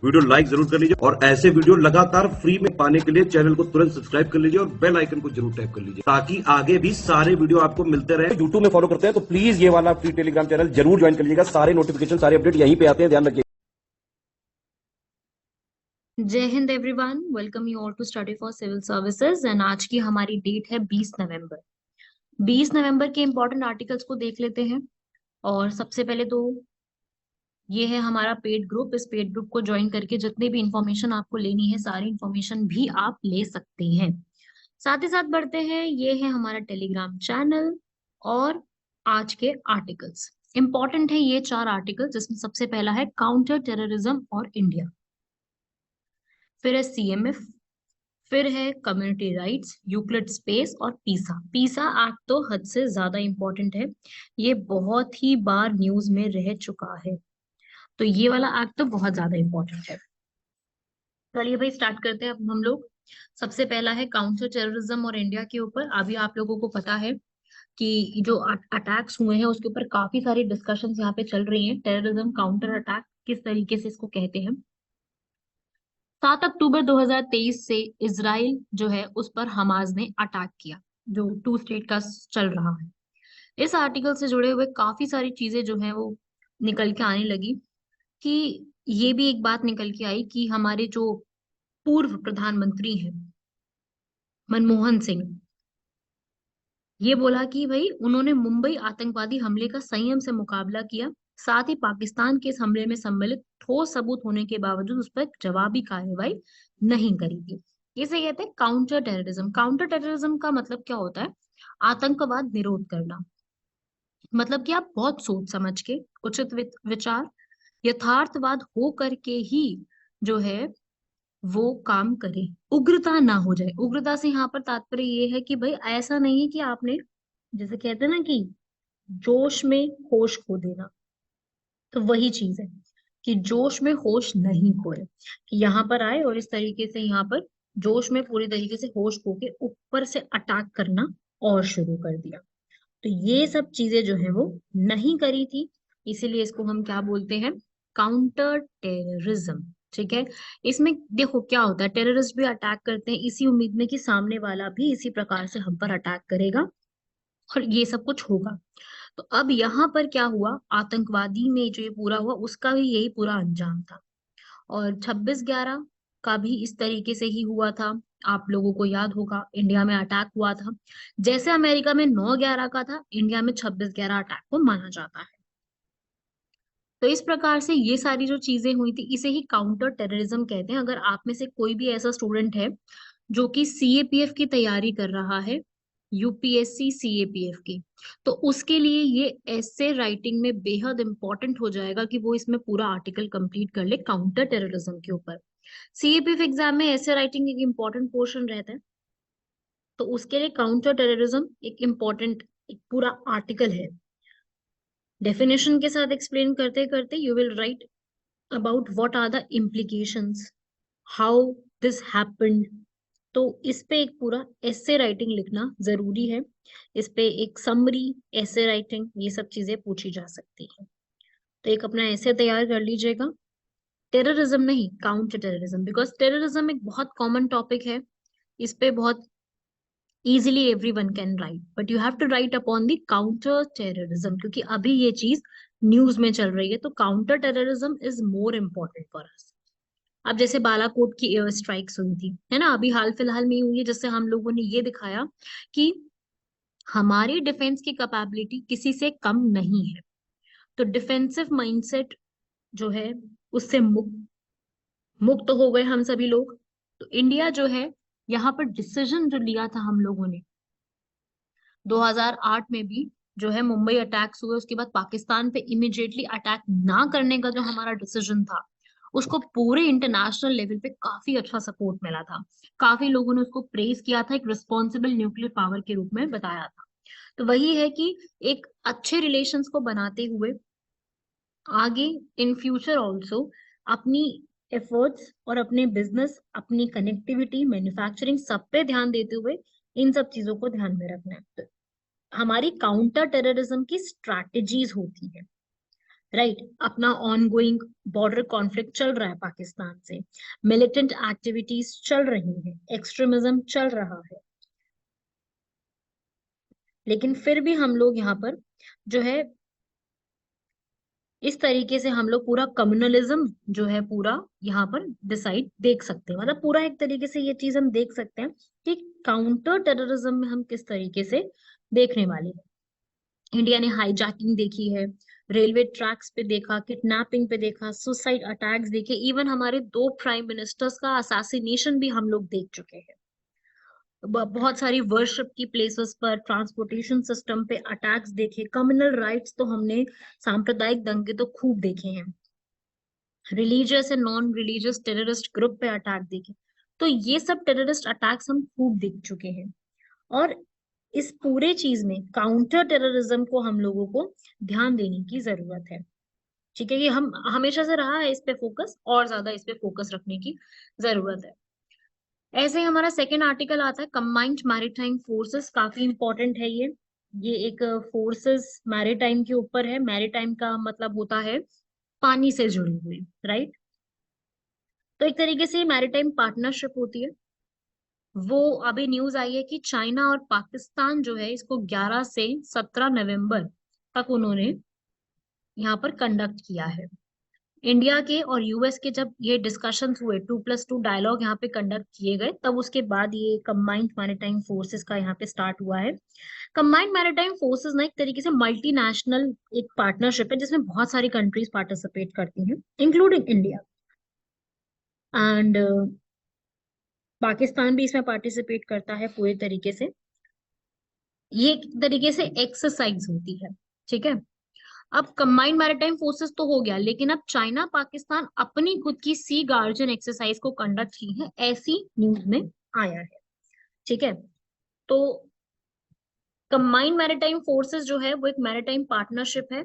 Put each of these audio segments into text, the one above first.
Video like जरूर कर लीजिए और ऐसे वीडियो लगातार फ्री में पाने के लिए चैनल को तुरंत सब्सक्राइब कर लीजिए और बेल आइकन को जरूर टैप कर लीजिए ताकि आगे भी सारे वीडियो आपको मिलते रहे। यूट्यूब में फॉलो करते हैं तो प्लीज ये वाला फ्री टेलीग्राम चैनल जरूर ज्वाइन कर लीजिएगा। सारे नोटिफिकेशन, सारे अपडेट यहीं पे आते हैं, ध्यान रखिए। जय हिंद everyone, welcome you all to study for civil services. And आज की हमारी डेट है 20 नवंबर। 20 नवंबर के इंपॉर्टेंट आर्टिकल्स को देख लेते हैं। और सबसे पहले तो ये है हमारा पेड ग्रुप। इस पेड ग्रुप को ज्वाइन करके जितनी भी इंफॉर्मेशन आपको लेनी है सारी इंफॉर्मेशन भी आप ले सकते हैं। साथ ही साथ बढ़ते हैं, ये है हमारा टेलीग्राम चैनल और आज के आर्टिकल्स। इंपॉर्टेंट है ये 4 आर्टिकल, जिसमें सबसे पहला है काउंटर टेररिज्म और इंडिया, फिर है सीएमएफ, फिर है कम्युनिटी राइट्स, यूक्लिड स्पेस और पीसा। पीसा एक्ट तो हद से ज्यादा इंपॉर्टेंट है, ये बहुत ही बार न्यूज में रह चुका है, तो ये वाला एक्ट तो बहुत ज्यादा इंपॉर्टेंट है। चलिए भाई स्टार्ट करते हैं अब हम लोग। सबसे पहला है काउंटर टेररिज्म और इंडिया के ऊपर। अभी आप लोगों को पता है कि जो अटैक्स हुए हैं उसके ऊपर काफी सारी डिस्कशंस यहाँ पे चल रही हैं। टेररिज्म काउंटर अटैक किस तरीके से इसको कहते हैं। 7 अक्टूबर 2023 से इजराइल जो है उस पर हमास ने अटैक किया, जो 2 स्टेट का चल रहा है। इस आर्टिकल से जुड़े हुए काफी सारी चीजें जो है वो निकल के आने लगी कि ये भी एक बात निकल के आई कि हमारे जो पूर्व प्रधानमंत्री हैं मनमोहन सिंह, ये बोला कि भाई उन्होंने मुंबई आतंकवादी हमले का संयम से मुकाबला किया, साथ ही पाकिस्तान के इस हमले में सम्मिलित ठोस सबूत होने के बावजूद उस पर जवाबी कार्रवाई नहीं करी थी। इसे कहते हैं काउंटर टेररिज्म। काउंटर टेररिज्म का मतलब क्या होता है? आतंकवाद निरोध करना। मतलब कि आप बहुत सोच समझ के, उचित विचार, यथार्थवाद हो करके ही जो है वो काम करे, उग्रता ना हो जाए। उग्रता से यहाँ पर तात्पर्य ये है कि भाई ऐसा नहीं है कि आपने, जैसे कहते हैं ना कि जोश में होश खो देना, तो वही चीज है कि जोश में होश नहीं खोए, कि यहाँ पर आए और इस तरीके से यहाँ पर जोश में पूरी तरीके से होश खो के ऊपर से अटैक करना और शुरू कर दिया। तो ये सब चीजें जो है वो नहीं करी थी, इसीलिए इसको हम क्या बोलते हैं? Counter terrorism. ठीक है। इसमें देखो क्या होता है, टेररिस्ट भी अटैक करते हैं इसी उम्मीद में कि सामने वाला भी इसी प्रकार से हम पर अटैक करेगा और ये सब कुछ होगा। तो अब यहाँ पर क्या हुआ, आतंकवादी में जो ये पूरा हुआ उसका भी यही पूरा अंजाम था। और 26/11 का भी इस तरीके से ही हुआ था। आप लोगों को याद होगा इंडिया में अटैक हुआ था, जैसे अमेरिका में 9/11 का था, इंडिया में 26/11 अटैक को माना जाता है। तो इस प्रकार से ये सारी जो चीजें हुई थी इसे ही काउंटर टेररिज्म कहते हैं। अगर आप में से कोई भी ऐसा स्टूडेंट है जो कि सीएपीएफ की तैयारी कर रहा है, यूपीएससी सीएपीएफ की, तो उसके लिए ये ऐसे राइटिंग में बेहद इंपॉर्टेंट हो जाएगा कि वो इसमें पूरा आर्टिकल कंप्लीट कर ले काउंटर टेररिज्म के ऊपर। सीएपीएफ एग्जाम में ऐसे राइटिंग एक इम्पॉर्टेंट पोर्शन रहता है, तो उसके लिए काउंटर टेररिज्म एक इम्पॉर्टेंट, एक पूरा आर्टिकल है। डेफिनेशन के साथ एक्सप्लेन करते करते you will write about what are the implications, how this happened. तो इस पे एक पूरा एसे राइटिंग लिखना जरूरी है। इस पे एक समरी, एसे राइटिंग, ये सब चीजें पूछी जा सकती है। तो एक अपना ऐसे तैयार कर लीजिएगा। टेररिज्म नहीं, काउंटर टेररिज्म, बिकॉज टेररिज्म एक बहुत कॉमन टॉपिक है। इस पे बहुत easily everyone can write, but you have to write upon the counter terrorism, क्योंकि अभी ये चीज न्यूज में चल रही है। तो counter terrorism is more important for us. अब जैसे बालाकोट की एयर स्ट्राइक्स हुई थी, है ना, अभी हाल फिलहाल में ही हुई है, जिससे हम लोगों ने ये दिखाया कि हमारी डिफेंस की कैपेबिलिटी किसी से कम नहीं है। तो डिफेंसिव माइंडसेट जो है उससे मुक्त मुक्त हो गए हम सभी लोग। तो इंडिया जो है, यहाँ पर डिसीजन जो लिया था हम लोगों ने 2008 में भी, जो है मुंबई अटैक्स हुए उसके बाद पाकिस्तान पे इमिडिएटली अटैक ना करने का जो हमारा डिसीजन था, उसको पूरे इंटरनेशनल लेवल पे काफी अच्छा सपोर्ट मिला था। काफी लोगों ने उसको प्रेज किया था, एक रिस्पॉन्सिबल न्यूक्लियर पावर के रूप में बताया था। तो वही है कि एक अच्छे रिलेशंस को बनाते हुए आगे इन फ्यूचर ऑल्सो अपनी एफर्ट्स और अपने बिजनेस, अपनी कनेक्टिविटी, मैन्युफैक्चरिंग, सब पे ध्यान देते हुए इन सब चीजों को ध्यान में रखना है। तो हमारी काउंटर टेररिज्म की स्ट्रैटेजीज होती है। राइट। अपना ऑनगोइंग बॉर्डर कॉन्फ्लिक्ट चल रहा है पाकिस्तान से, मिलिटेंट एक्टिविटीज चल रही हैं, एक्सट्रीमिज्म चल रहा है, लेकिन फिर भी हम लोग यहाँ पर जो है इस तरीके से हम लोग पूरा कम्युनलिज्म जो है पूरा यहाँ पर डिसाइड देख सकते हैं, मतलब पूरा एक तरीके से ये चीज हम देख सकते हैं कि काउंटर टेररिज्म में हम किस तरीके से देखने वाले हैं। इंडिया ने हाईजैकिंग देखी है, रेलवे ट्रैक्स पे देखा, किडनैपिंग पे देखा, सुसाइड अटैक्स देखे, इवन हमारे दो प्राइम मिनिस्टर्स का असैसिनेशन भी हम लोग देख चुके हैं। बहुत सारी वर्शिप की प्लेसेस पर, ट्रांसपोर्टेशन सिस्टम पे अटैक्स देखे, कम्युनल राइट्स तो हमने, सांप्रदायिक दंगे तो खूब देखे हैं, religious and non religious terrorist group पे अटैक देखे। तो ये सब टेररिस्ट अटैक्स हम खूब देख चुके हैं। और इस पूरे चीज में काउंटर टेररिज्म को हम लोगों को ध्यान देने की जरूरत है। ठीक है, ये हम हमेशा से रहा है इस पे फोकस, और ज्यादा इस पे फोकस रखने की जरूरत है। ऐसे ही हमारा सेकेंड आर्टिकल आता है कंबाइंड मैरीटाइम फोर्सेस, काफी इंपॉर्टेंट है ये एक फोर्सेस मैरीटाइम के ऊपर है। मैरीटाइम का मतलब होता है पानी से जुड़ी हुई, राइट। तो एक तरीके से मैरीटाइम पार्टनरशिप होती है। वो अभी न्यूज आई है कि चाइना और पाकिस्तान जो है इसको 11 से 17 नवंबर तक उन्होंने यहाँ पर कंडक्ट किया है। इंडिया के और यूएस के जब ये डिस्कशंस हुए, 2+2 डायलॉग यहाँ पे कंडक्ट किए गए, तब उसके बाद ये कंबाइंड मैरीटाइम फोर्सेस का यहाँ पे स्टार्ट हुआ है। कंबाइंड मैरीटाइम फोर्सेस ना एक तरीके से मल्टीनेशनल एक पार्टनरशिप है जिसमें बहुत सारी कंट्रीज पार्टिसिपेट करती हैं, इंक्लूडिंग इंडिया। एंड पाकिस्तान भी इसमें पार्टिसिपेट करता है पूरे तरीके से। ये एक तरीके से एक्सरसाइज होती है, ठीक है। अब कंबाइंड मैरीटाइम फोर्सेस तो हो गया, लेकिन अब चाइना पाकिस्तान अपनी खुद की सी गार्जियन एक्सरसाइज को कंडक्ट की है, ऐसी न्यूज में आया है, ठीक है। तो कंबाइंड मैरीटाइम फोर्सेस जो है वो एक मैरीटाइम पार्टनरशिप है,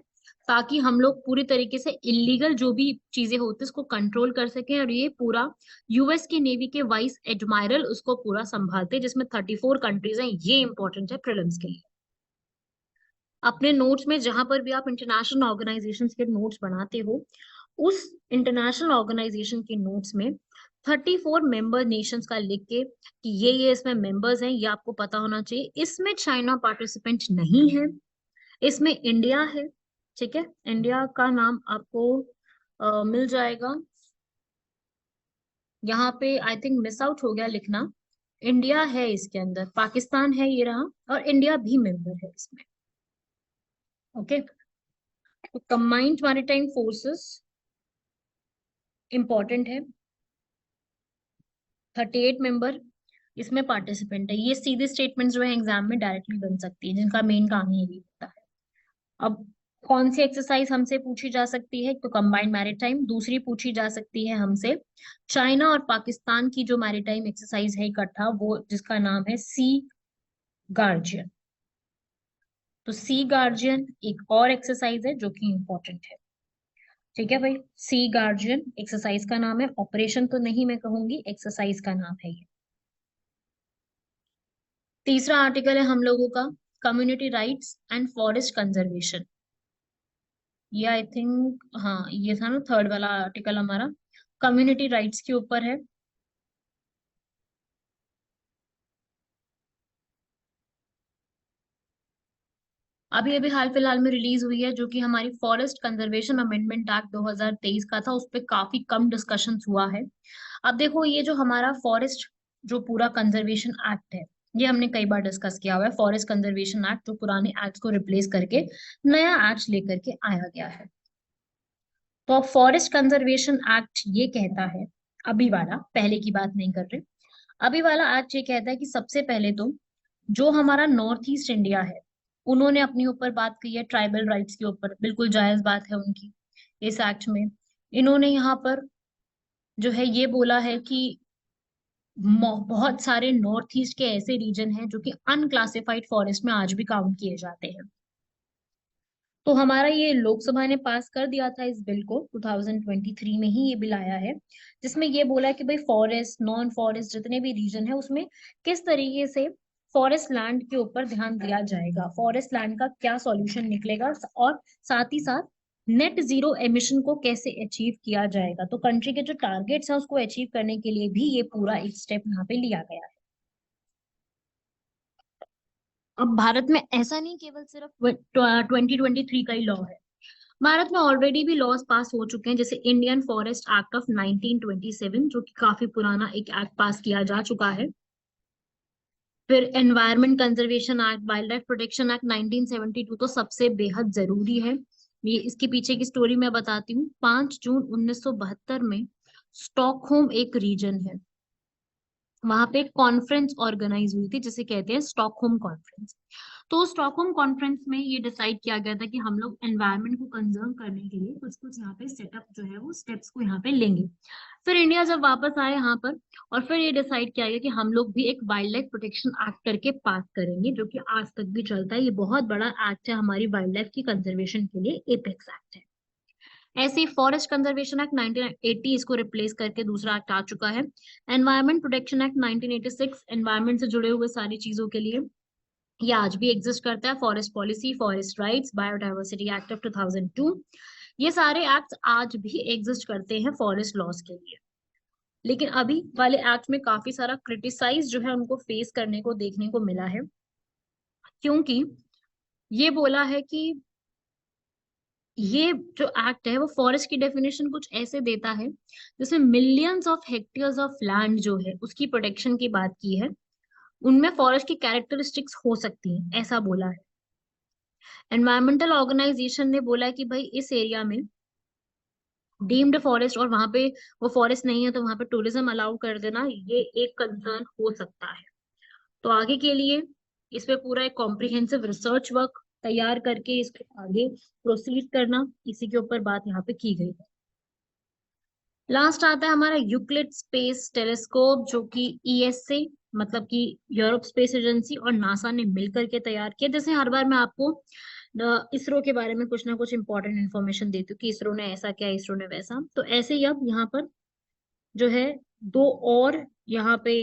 ताकि हम लोग पूरी तरीके से इलीगल जो भी चीजें होती है उसको कंट्रोल कर सकें। और ये पूरा यूएस की नेवी के वाइस एडमायरल उसको पूरा संभालते हैं, जिसमें 34 कंट्रीज हैं। ये इंपॉर्टेंट है प्रीलिम्स के लिए। अपने नोट्स में जहां पर भी आप इंटरनेशनल ऑर्गेनाइजेशन के नोट्स बनाते हो, उस इंटरनेशनल ऑर्गेनाइजेशन के नोट्स में 34 मेंबर नेशंस का लिख के कि ये इसमें मेंबर्स हैं, ये आपको पता होना चाहिए। इसमें चाइना पार्टिसिपेंट नहीं है, इसमें इंडिया है, ठीक है। इंडिया का नाम आपको मिल जाएगा यहाँ पे, आई थिंक मिस आउट हो गया लिखना। इंडिया है इसके अंदर, पाकिस्तान है ये रहा, और इंडिया भी मेंबर है इसमें। ओके, तो कंबाइंड मैरीटाइम फोर्सेस इंपॉर्टेंट है। 38 मेंबर इसमें पार्टिसिपेंट है। ये सीधे स्टेटमेंट जो है एग्जाम में डायरेक्टली बन सकती है, जिनका मेन काम ही यही होता है। अब कौन सी एक्सरसाइज हमसे पूछी जा सकती है? तो कंबाइंड मैरीटाइम। दूसरी पूछी जा सकती है हमसे चाइना और पाकिस्तान की जो मैरीटाइम एक्सरसाइज है इकट्ठा, वो जिसका नाम है सी गार्जियन। तो सी गार्जियन एक और एक्सरसाइज है जो कि इंपॉर्टेंट है, ठीक है भाई। सी गार्जियन एक्सरसाइज का नाम है, ऑपरेशन तो नहीं मैं कहूंगी, एक्सरसाइज का नाम है ये। तीसरा आर्टिकल है हम लोगों का community rights and forest conservation. ये आई थिंक, हाँ ये था ना थर्ड वाला आर्टिकल हमारा, कम्युनिटी राइट्स के ऊपर है। अभी अभी हाल फिलहाल में रिलीज हुई है, जो कि हमारी फॉरेस्ट कंजर्वेशन अमेंडमेंट एक्ट 2023 का था। उस पर काफी कम डिस्कशन हुआ है। अब देखो, ये जो हमारा फॉरेस्ट जो पूरा कंजर्वेशन एक्ट है, ये हमने कई बार डिस्कस किया हुआ है। फॉरेस्ट कंजर्वेशन एक्ट जो पुराने एक्ट को रिप्लेस करके नया एक्ट लेकर के आया गया है। तो अब फॉरेस्ट कंजर्वेशन एक्ट ये कहता है, अभी वाला, पहले की बात नहीं कर रहे, अभी वाला एक्ट ये कहता है कि सबसे पहले तो जो हमारा नॉर्थ ईस्ट इंडिया है, उन्होंने अपने ऊपर बात की है ट्राइबल राइट्स के ऊपर, बिल्कुल जायज बात है उनकी। इस एक्ट में इन्होंने यहाँ पर जो है ये बोला है कि बहुत सारे नॉर्थ ईस्ट के ऐसे रीजन हैं जो कि अनक्लासिफाइड फॉरेस्ट में आज भी काउंट किए जाते हैं। तो हमारा ये लोकसभा ने पास कर दिया था इस बिल को, 2023 में ही ये बिल आया है, जिसमें ये बोला कि भाई फॉरेस्ट नॉन फॉरेस्ट जितने भी रीजन है उसमें किस तरीके से फॉरेस्ट लैंड के ऊपर ध्यान दिया जाएगा, फॉरेस्ट लैंड का क्या सॉल्यूशन निकलेगा, और साथ ही साथ नेट जीरो एमिशन को कैसे अचीव किया जाएगा, तो कंट्री के जो टारगेट्स हैं उसको अचीव करने के लिए भी ये पूरा एक स्टेप यहाँ पे लिया गया है। अब भारत में ऐसा नहीं केवल सिर्फ 2023 का ही लॉ है, भारत में ऑलरेडी भी लॉज पास हो चुके हैं, जैसे इंडियन फॉरेस्ट एक्ट ऑफ 1927 जो कि काफी पुराना एक एक्ट पास किया जा चुका है। फिर environment conservation act, wild life protection act 1972 तो सबसे बेहद जरूरी है। ये इसके पीछे की स्टोरी मैं बताती हूँ। 5 जून 1972 में स्टॉकहोम एक रीजन है, वहां पे एक कॉन्फ्रेंस ऑर्गेनाइज हुई थी जिसे कहते हैं स्टॉकहोम कॉन्फ्रेंस। तो स्टॉकहोम कॉन्फ्रेंस में ये डिसाइड किया गया था कि हम लोग एनवायरनमेंट को कंजर्व करने के लिए कुछ कुछ यहाँ पे सेटअप जो है वो स्टेप्स को यहाँ पे लेंगे। फिर इंडिया जब वापस आए यहाँ पर, और फिर ये डिसाइड किया गया कि हम लोग भी एक वाइल्ड लाइफ प्रोटेक्शन एक्ट करके पास करेंगे, जो कि आज तक भी चलता है। ये बहुत बड़ा एक्ट है हमारी वाइल्ड लाइफ की कंजर्वेशन के लिए, एपेक्स एक्ट है। ऐसे ही फॉरेस्ट कंजर्वेशन एक्ट 1980 इसको रिप्लेस करके दूसरा एक्ट आ चुका है। एनवायरमेंट प्रोटेक्शन एक्ट 1986 एनवायरमेंट से जुड़े हुए सारी चीजों के लिए ये आज भी एग्जिस्ट करता है। Forest policy, forest rights, biodiversity act of 2002, ये सारे एक्ट आज भी एग्जिस्ट करते हैं फॉरेस्ट लॉज के लिए। लेकिन अभी वाले एक्ट में काफी सारा क्रिटिसाइज जो है उनको फेस करने को देखने को मिला है, क्योंकि ये बोला है कि ये जो एक्ट है वो फॉरेस्ट की डेफिनेशन कुछ ऐसे देता है जिसमें millions of hectares of land जो है उसकी प्रोटेक्शन की बात की है, उनमें फॉरेस्ट की कैरेक्टरिस्टिक्स हो सकती हैं, ऐसा बोला है। एनवायरमेंटल ऑर्गेनाइजेशन ने बोला है कि भाई इस एरिया में डीम्ड फॉरेस्ट और वहां पे वो फॉरेस्ट नहीं है तो वहां पे टूरिज्म अलाउ कर देना ये एक कंसर्न हो सकता है। तो आगे के लिए इस पे पूरा एक कॉम्प्रिहेंसिव रिसर्च वर्क तैयार करके इसको आगे प्रोसीड करना, इसी के ऊपर बात यहाँ पे की गई है। लास्ट आता है हमारा यूक्लिड स्पेस टेलीस्कोप, जो कि ईएसए मतलब कि यूरोप स्पेस एजेंसी और नासा ने मिलकर के तैयार किया। जैसे हर बार मैं आपको इसरो के बारे में कुछ ना कुछ इंपॉर्टेंट इन्फॉर्मेशन देती हूँ कि इसरो ने ऐसा किया, इसरो ने वैसा, तो ऐसे ही अब यहाँ पर जो है दो और यहाँ पे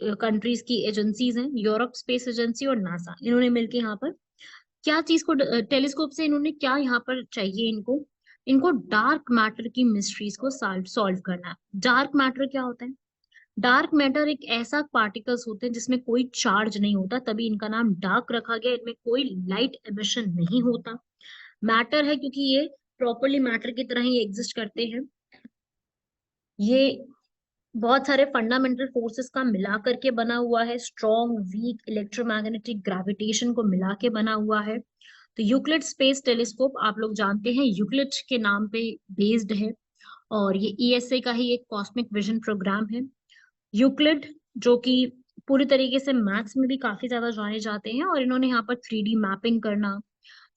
कंट्रीज की एजेंसीज हैं, यूरोप स्पेस एजेंसी और नासा, इन्होंने मिलकर यहाँ पर क्या चीज को टेलीस्कोप से इन्होंने क्या यहाँ पर चाहिए इनको, इनको डार्क मैटर की मिस्ट्रीज को सॉल्व करना है। डार्क मैटर क्या होता है? डार्क मैटर एक ऐसा पार्टिकल्स होते हैं जिसमें कोई चार्ज नहीं होता, तभी इनका नाम डार्क रखा गया। इनमें कोई लाइट एमिशन नहीं होता। मैटर है क्योंकि ये प्रॉपरली मैटर की तरह ही एग्जिस्ट करते हैं। ये बहुत सारे फंडामेंटल फोर्सेस का मिला करके बना हुआ है, स्ट्रॉन्ग वीक इलेक्ट्रोमैग्नेटिक ग्रेविटेशन को मिला के बना हुआ है। तो यूक्लिड स्पेस टेलीस्कोप आप लोग जानते हैं यूक्लिड के नाम पे बेस्ड है, और ये ईएसए का ही एक कॉस्मिक विजन प्रोग्राम है। यूक्लिड जो कि पूरी तरीके से मैथ्स में भी काफी ज्यादा जाने जाते हैं, और इन्होंने यहाँ पर 3D मैपिंग करना,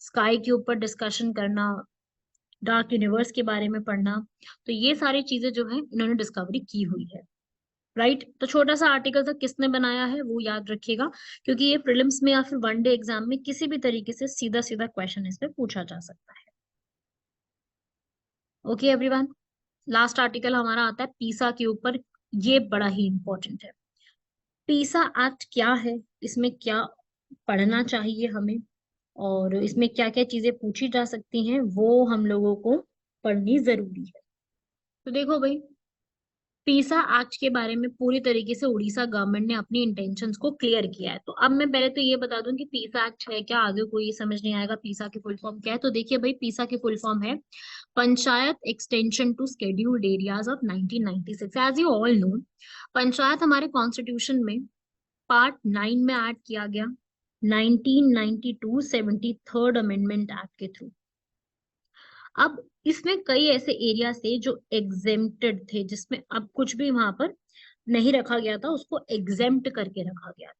स्काई के ऊपर डिस्कशन करना, डार्क यूनिवर्स के बारे में पढ़ना, तो ये सारी चीजें जो है इन्होंने डिस्कवरी की हुई है। राइट, तो छोटा सा आर्टिकल था, किसने बनाया है वो याद रखिएगा, क्योंकि ये प्रीलिम्स में या फिर वनडे एग्जाम में किसी भी तरीके से सीधा सीधा क्वेश्चन इस पे पूछा जा सकता है। ओके एवरीवन, लास्ट आर्टिकल हमारा आता है पीसा के ऊपर। ये बड़ा ही इंपॉर्टेंट है। पीसा एक्ट क्या है, इसमें क्या पढ़ना चाहिए हमें, और इसमें क्या क्या चीजें पूछी जा सकती हैं वो हम लोगों को पढ़नी जरूरी है। तो देखो भाई, पीसा एक्ट के बारे में पूरी तरीके से उड़ीसा गवर्नमेंट ने अपनी इंटेंशंस को क्लियर किया है। तो अब मैं पहले तो ये बता दूं कि पीसा एक्ट है क्या, आगे कोई ये समझ नहीं आएगा पीसा की फुल फॉर्म क्या है। तो देखिए भाई, पीसा की फुल फॉर्म है panchayat extension to scheduled areas of 1996। As you all know, panchayat हमारे कॉन्स्टिट्यूशन में पार्ट 9 में ऐड किया गया 1992 73rd अमेंडमेंट एक्ट के थ्रू। अब इसमें कई ऐसे एरिया थे जो एग्जेम्प्टेड थे, जिसमें अब कुछ भी वहां पर नहीं रखा गया था, उसको एग्जेम्प्ट करके रखा गया था।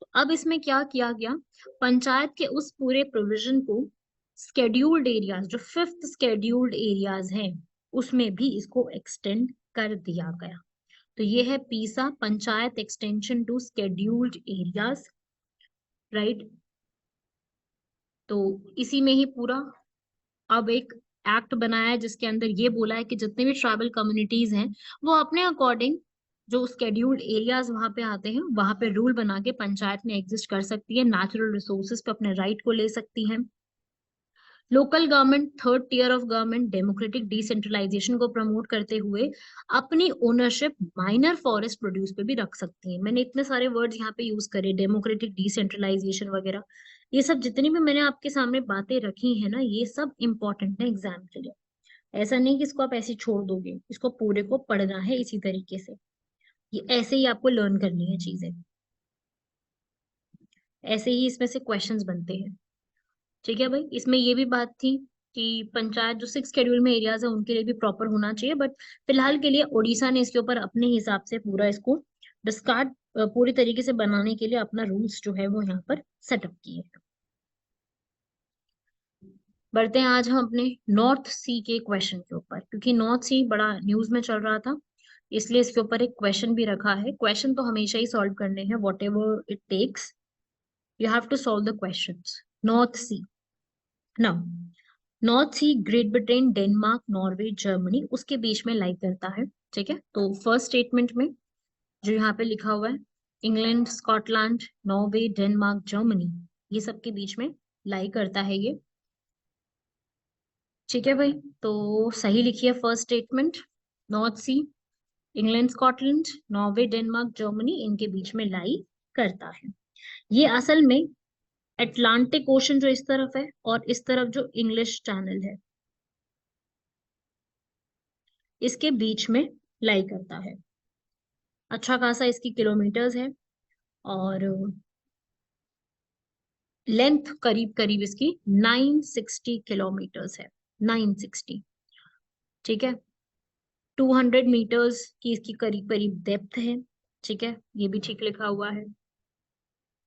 तो अब इसमें क्या किया गया, पंचायत के उस पूरे प्रोविजन को स्केड्यूल्ड एरियाज, जो 5th स्केड्यूल्ड एरियाज हैं, उसमें भी इसको एक्सटेंड कर दिया गया। तो ये है PESA, panchayat extension to scheduled areas. Right, तो इसी में ही पूरा अब एक एक्ट बनाया है जिसके अंदर ये बोला है कि जितने भी ट्राइबल कम्युनिटीज हैं वो अपने अकॉर्डिंग जो स्केड्यूल्ड एरियाज वहां पे आते हैं वहां पे रूल बना के पंचायत में एग्जिस्ट कर सकती है, नेचुरल रिसोर्सेज पे अपने राइट को ले सकती है। Local government, third tier of government democratic decentralisation को प्रमोट करते हुए अपनी ओनरशिप माइनर फॉरेस्ट प्रोड्यूस पे भी रख सकती है। मैंने इतने सारे वर्ड्स यहाँ पे यूज करे, डेमोक्रेटिक डिसेंट्रलाइजेशन वगैरह, ये सब जितनी भी मैंने आपके सामने बातें रखी है ना, ये सब इंपॉर्टेंट है एग्जाम के लिए। ऐसा नहीं कि इसको आप ऐसे ही छोड़ दोगे, इसको पूरे को पढ़ना है इसी तरीके से। ये ऐसे ही आपको लर्न करनी है चीजें, ऐसे ही इसमें से क्वेश्चंस बनते हैं। ठीक है भाई, इसमें ये भी बात थी कि पंचायत जो 6 शेड्यूल में एरियाज है उनके लिए भी प्रॉपर होना चाहिए, बट फिलहाल के लिए उड़ीसा ने इसके ऊपर अपने हिसाब से पूरा इसको डिस्कार्ड, पूरी तरीके से बनाने के लिए अपना रूल्स जो है वो यहाँ पर सेटअप किए हैं। बढ़ते हैं आज हम अपने नॉर्थ सी के क्वेश्चन के ऊपर, क्योंकि नॉर्थ सी बड़ा न्यूज में चल रहा था, इसलिए इसके ऊपर एक क्वेश्चन भी रखा है। क्वेश्चन तो हमेशा ही सॉल्व करने हैं, whatever it takes, you have to solve the questions. North Sea, now North Sea Great Britain, Denmark, Norway, Germany, उसके बीच में लाई करता है। ठीक है, तो फर्स्ट स्टेटमेंट में जो यहाँ पे लिखा हुआ है, England, Scotland, Norway, Denmark, Germany, ये सब के बीच में लाई करता है ये। ठीक है भाई, तो सही लिखिए first statement, North Sea England, Scotland, Norway, Denmark, Germany, इनके बीच में लाई करता है। ये असल में अटलांटिक ओशन जो इस तरफ है और इस तरफ जो इंग्लिश चैनल है, इसके बीच में लाई करता है। अच्छा खासा इसकी किलोमीटर्स है, और लेंथ करीब करीब इसकी 960 किलोमीटर्स है, 960। ठीक है, 200 मीटर्स की इसकी करीब करीब डेप्थ है। ठीक है, ये भी ठीक लिखा हुआ है।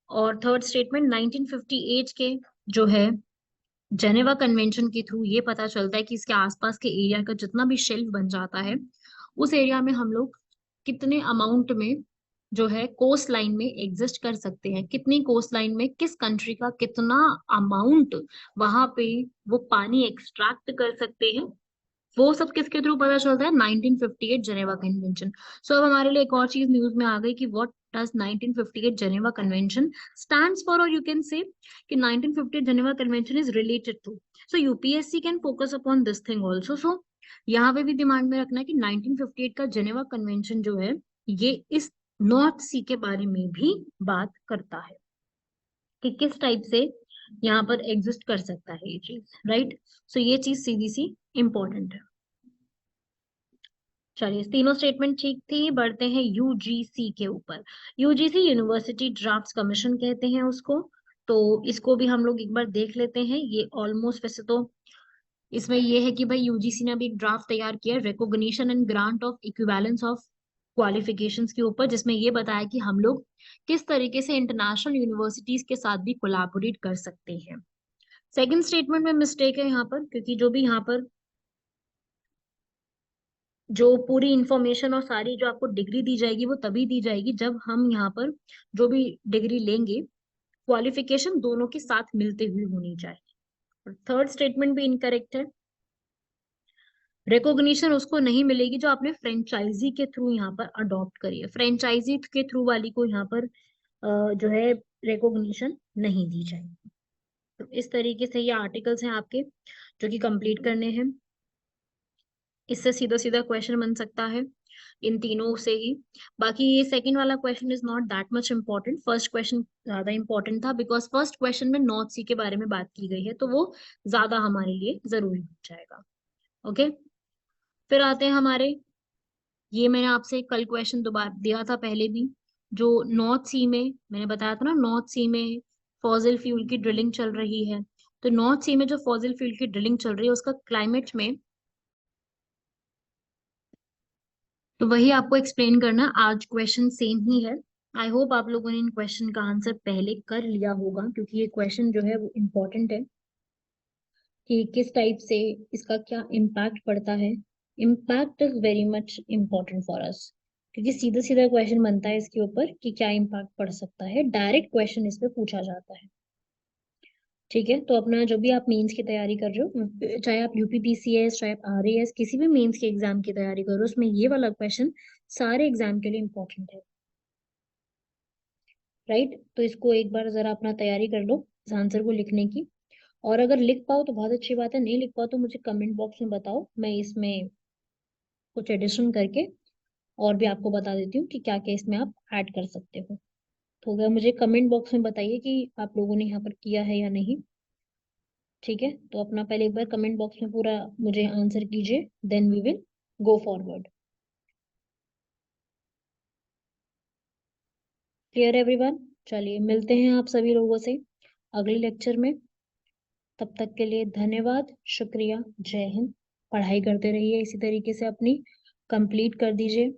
और थर्ड स्टेटमेंट 1958 के जो है जेनेवा कन्वेंशन के थ्रू ये पता चलता है कि इसके आसपास के एरिया का जितना भी शेल्फ बन जाता है, उस एरिया में हम लोग कितने अमाउंट में जो है कोस्ट लाइन में एग्जिस्ट कर सकते हैं, कितनी कोस्ट लाइन में किस कंट्री का कितना अमाउंट वहां पे वो पानी एक्सट्रैक्ट कर सकते हैं, वो सब किसके थ्रू पता चलता है, 1958 जेनेवा कन्वेंशन। सो अब हमारे लिए एक और चीज न्यूज में आ गई कि what does 1958 Geneva convention stands for, और यू कैन से कि 1958 Geneva convention is related to. So UPSC can focus upon this thing also. So यहाँ पे भी दिमाग में रखना है कि 1958 का जेनेवा कन्वेंशन जो है, ये इस नॉर्थ सी के बारे में भी बात करता है कि किस टाइप से यहाँ पर एग्जिस्ट कर सकता है ये चीज, राइट। सो ये चीज सीधी सी इंपॉर्टेंट है। चलिए, तीनों स्टेटमेंट ठीक थी, बढ़ते हैं यूजीसी के ऊपर। यूजीसी यूनिवर्सिटी ड्राफ्ट्स कमीशन कहते हैं उसको, तो इसको भी हम लोग एक बार देख लेते हैं। ये ऑलमोस्ट, वैसे तो इसमें ये है कि भाई यूजीसी ने अभी एक ड्राफ्ट तैयार किया, recognition and grant of equivalence of qualifications के ऊपर, जिसमें ये बताया कि हम लोग किस तरीके से इंटरनेशनल यूनिवर्सिटीज के साथ भी कोलैबोरेट कर सकते हैं। सेकंड स्टेटमेंट में मिस्टेक है यहाँ पर, क्योंकि जो भी यहाँ पर जो पूरी इंफॉर्मेशन और सारी जो आपको डिग्री दी जाएगी वो तभी दी जाएगी जब हम यहाँ पर जो भी डिग्री लेंगे, क्वालिफिकेशन दोनों के साथ मिलते हुए होनी चाहिए। और थर्ड स्टेटमेंट भी इनकरेक्ट है, रिकॉग्निशन उसको नहीं मिलेगी जो आपने फ्रेंचाइजी के थ्रू यहाँ पर अडॉप्ट करी है, फ्रेंचाइजी के थ्रू वाली को यहाँ पर जो है रिकॉग्निशन नहीं दी जाएगी। तो इस तरीके से ये आर्टिकल्स हैं आपके जो कि कंप्लीट करने हैं। इससे सीधा सीधा क्वेश्चन बन सकता है इन तीनों से ही। बाकी ये सेकंड वाला question is not that much important, first question ज्यादा इंपॉर्टेंट था, बिकॉज फर्स्ट क्वेश्चन में नॉर्थ सी के बारे में बात की गई है, तो वो ज्यादा हमारे लिए जरूरी हो जाएगा। ओके, फिर आते हैं हमारे, ये मैंने आपसे कल क्वेश्चन दोबारा दिया था पहले भी, जो नॉर्थ सी में मैंने बताया था ना, नॉर्थ सी में फॉसिल फ्यूल की ड्रिलिंग चल रही है। तो नॉर्थ सी में जो फॉसिल फ्यूल की ड्रिलिंग चल रही है उसका क्लाइमेट में, तो वही आपको एक्सप्लेन करना। आज क्वेश्चन सेम ही है। आई होप आप लोगों ने इन क्वेश्चन का आंसर पहले कर लिया होगा, क्योंकि ये क्वेश्चन जो है वो इम्पोर्टेंट है कि किस टाइप से इसका क्या इम्पैक्ट पड़ता है। Impact is very much important for us, क्योंकि सीधा सीधा क्वेश्चन बनता है इसके ऊपर कि क्या इम्पैक्ट पड़ सकता है, डायरेक्ट क्वेश्चन इस पे पूछा जाता है। ठीक है, तो अपना जो भी आप मेंस की तैयारी कर रहे हो, चाहे आप यूपीपीसीएस, चाहे आप आरएएस, किसी भी मेंस के एग्जाम की तैयारी कर रहे हो, उसमें ये वाला क्वेश्चन सारे एग्जाम के लिए इम्पोर्टेंट है, राइट। तो इसको एक बार जरा अपना तैयारी कर लो इस आंसर को लिखने की। और अगर लिख पाओ तो बहुत अच्छी बात है, नहीं लिख पाओ तो मुझे कमेंट बॉक्स में बताओ, मैं इसमें कुछ एडिशन करके और भी आपको बता देती हूँ कि क्या क्या इसमें आप ऐड कर सकते हो। तो अगर मुझे कमेंट बॉक्स में बताइए कि आप लोगों ने यहाँ पर किया है या नहीं। ठीक है, तो अपना पहले एक बार कमेंट बॉक्स में पूरा मुझे आंसर कीजिए, then we will go forward. Clear everyone? चलिए मिलते हैं आप सभी लोगों से अगले लेक्चर में। तब तक के लिए धन्यवाद, शुक्रिया, जय हिंद। पढ़ाई करते रहिए इसी तरीके से, अपनी कंप्लीट कर दीजिए।